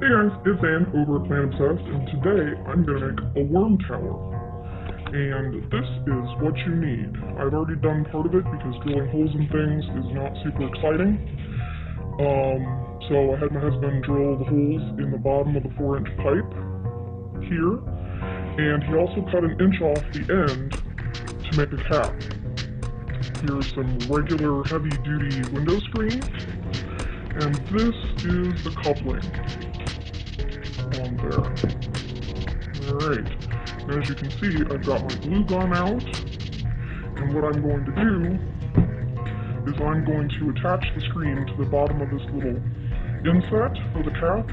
Hey guys, it's Ann over at Plant Obsessed, and today I'm going to make a worm tower. And this is what you need. I've already done part of it because drilling holes in things is not super exciting. So I had my husband drill the holes in the bottom of the 4-inch pipe here, and he also cut an inch off the end to make a cap. Here's some regular heavy-duty window screen, and this is the coupling on there. Alright, as you can see, I've got my glue gun out, and what I'm going to do is I'm going to attach the screen to the bottom of this little inset for the cap,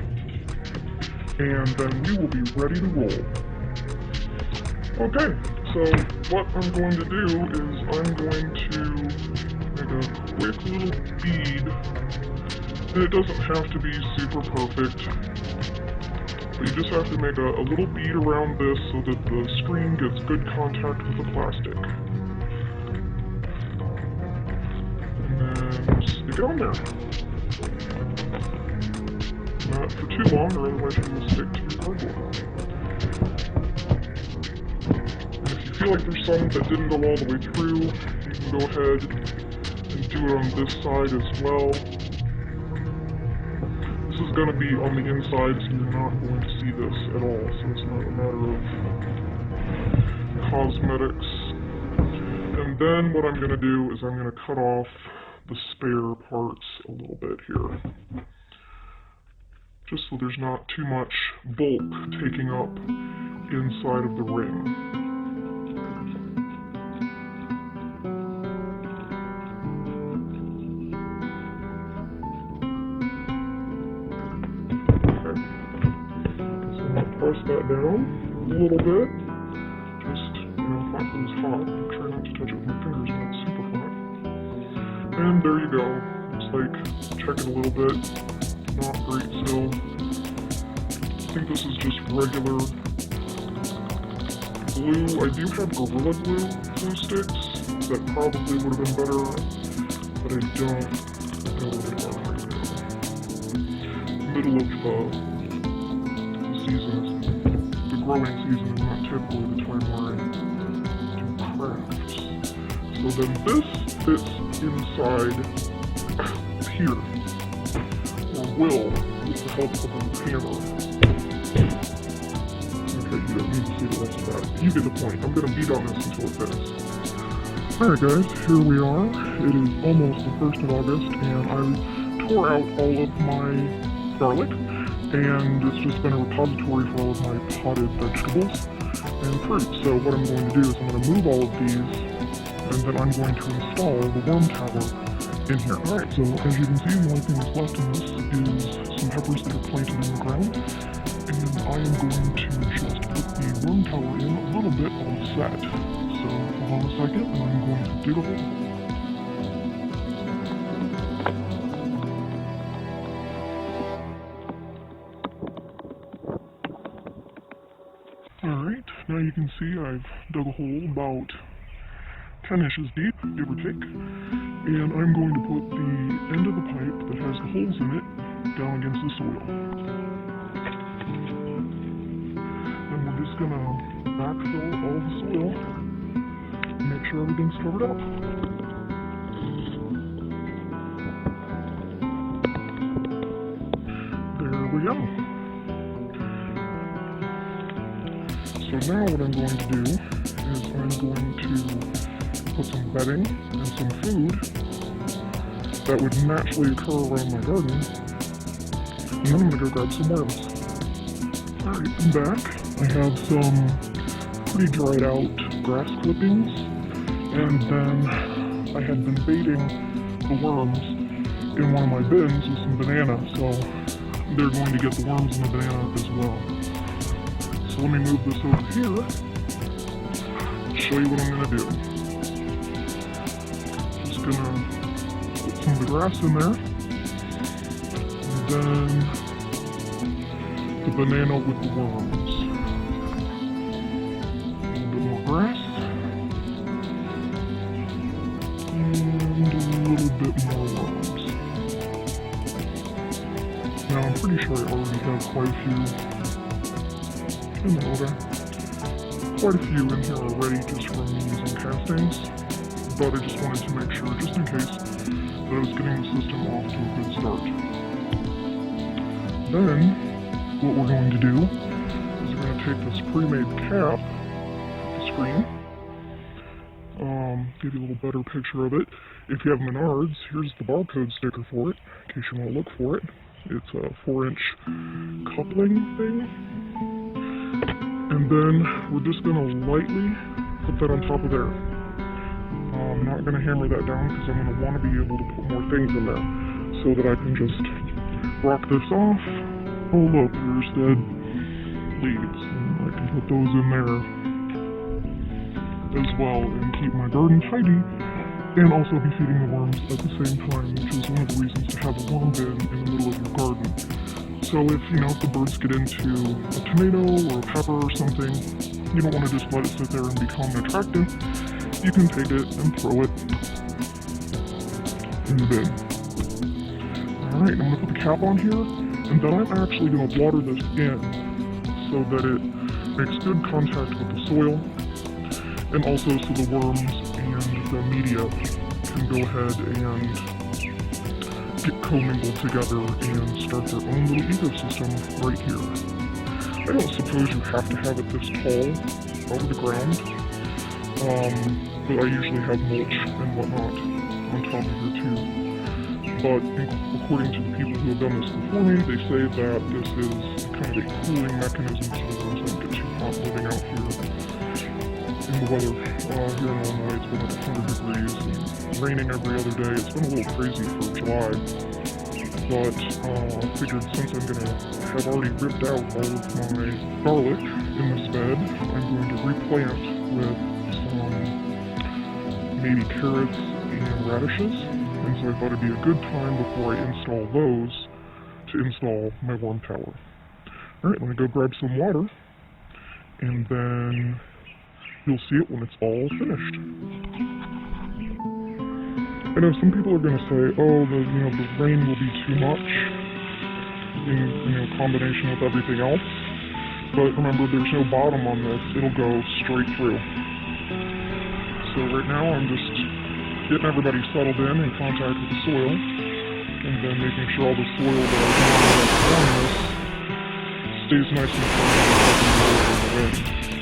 and then we will be ready to roll. Okay, so what I'm going to do is I'm going to make a quick little bead, and it doesn't have to be super perfect, but you just have to make a little bead around this so that the screen gets good contact with the plastic. Stick it on there. Not for too long, or otherwise you will stick to your cardboard. And if you feel like there's some that didn't go all the way through, you can go ahead and do it on this side as well. This is going to be on the inside, so you're not going to see this at all, so it's not a matter of cosmetics. And then what I'm going to do is I'm going to cut off the spare parts a little bit here, just so there's not too much bulk taking up inside of the ring. Okay, so I'm going to press that down a little bit, just, if it was hot, try not to touch it with my fingers when it's super hot. And there you go. Looks like, check it a little bit, not great still. I think this is just regular glue. I do have Gorilla glue sticks that probably would have been better, but I don't know where they are right now. Middle of the season, the growing season is not typically the time where I do crafts. So then this fits inside here, or will, with the help of a hammer. Okay, you don't need to see the rest of that. You get the point. I'm going to beat on this until it fits. Alright guys, here we are. It is almost the 1st of August, and I tore out all of my garlic, and it's just been a repository for all of my potted vegetables and fruit. So what I'm going to do is I'm going to move all of these, and then I'm going to install the worm tower in here. Alright, so as you can see, the only thing that's left in this is some peppers that are planted in the ground, and I am going to just put the worm tower in a little bit on set. So hold on a second, and I'm going to dig a hole. Alright, now you can see I've dug a hole about 10 inches deep, give or take, and I'm going to put the end of the pipe that has the holes in it down against the soil. And we're just going to backfill all the soil and make sure everything's covered up. There we go. So now what I'm going to do is I'm going to put some bedding and some food that would naturally occur around my garden, and then I'm going to go grab some worms. Alright, I'm back. I have some pretty dried out grass clippings, and then I had been baiting the worms in one of my bins with some banana, so they're going to get the worms in the banana as well. So let me move this over here and show you what I'm going to do. Just going to put some of the grass in there, and then the banana with the worms. A little bit more grass, and a little bit more worms. Now I'm pretty sure I already have quite a few in the okay. Quite a few in here already just from me using castings, but I just wanted to make sure, just in case, that I was getting the system off to a good start. Then, what we're going to do is we're going to take this pre-made cap, the screen, give you a little better picture of it. If you have Menards, here's the barcode sticker for it, in case you want to look for it. It's a 4-inch coupling thing. And then we're just going to lightly put that on top of there. I'm not going to hammer that down because I'm going to want to be able to put more things in there so that I can just rock this off. Oh look, there's dead leaves. And I can put those in there as well and keep my garden tidy and also be feeding the worms at the same time, which is one of the reasons to have a worm bin in the middle of your garden. So if, if the birds get into a tomato or a pepper or something, you don't want to just let it sit there and become attractive. You can take it and throw it in the bin. Alright, I'm going to put the cap on here, and then I'm actually going to water this in so that it makes good contact with the soil, and also so the worms and the media can go ahead and get commingled together and start their own little ecosystem right here. I don't suppose you have to have it this tall over the ground, but I usually have mulch and whatnot on top of here too. But according to the people who have done this before me, they say that this is kind of a cooling mechanism so the worms don't get too hot living out here in the weather. Here in Illinois, it's been like 100 degrees and raining every other day. It's been a little crazy for July, but I figured since I'm going to have already ripped out all of my garlic in this bed, I'm going to replant with some maybe carrots and radishes, and so I thought it'd be a good time before I install those to install my worm tower. Alright, let me go grab some water, and then you'll see it when it's all finished. I know some people are going to say, oh, the rain will be too much in combination with everything else. But remember, there's no bottom on this. It'll go straight through. So right now I'm just getting everybody settled in contact with the soil, and then making sure all the soil that I have on this stays nice and firm in the wind.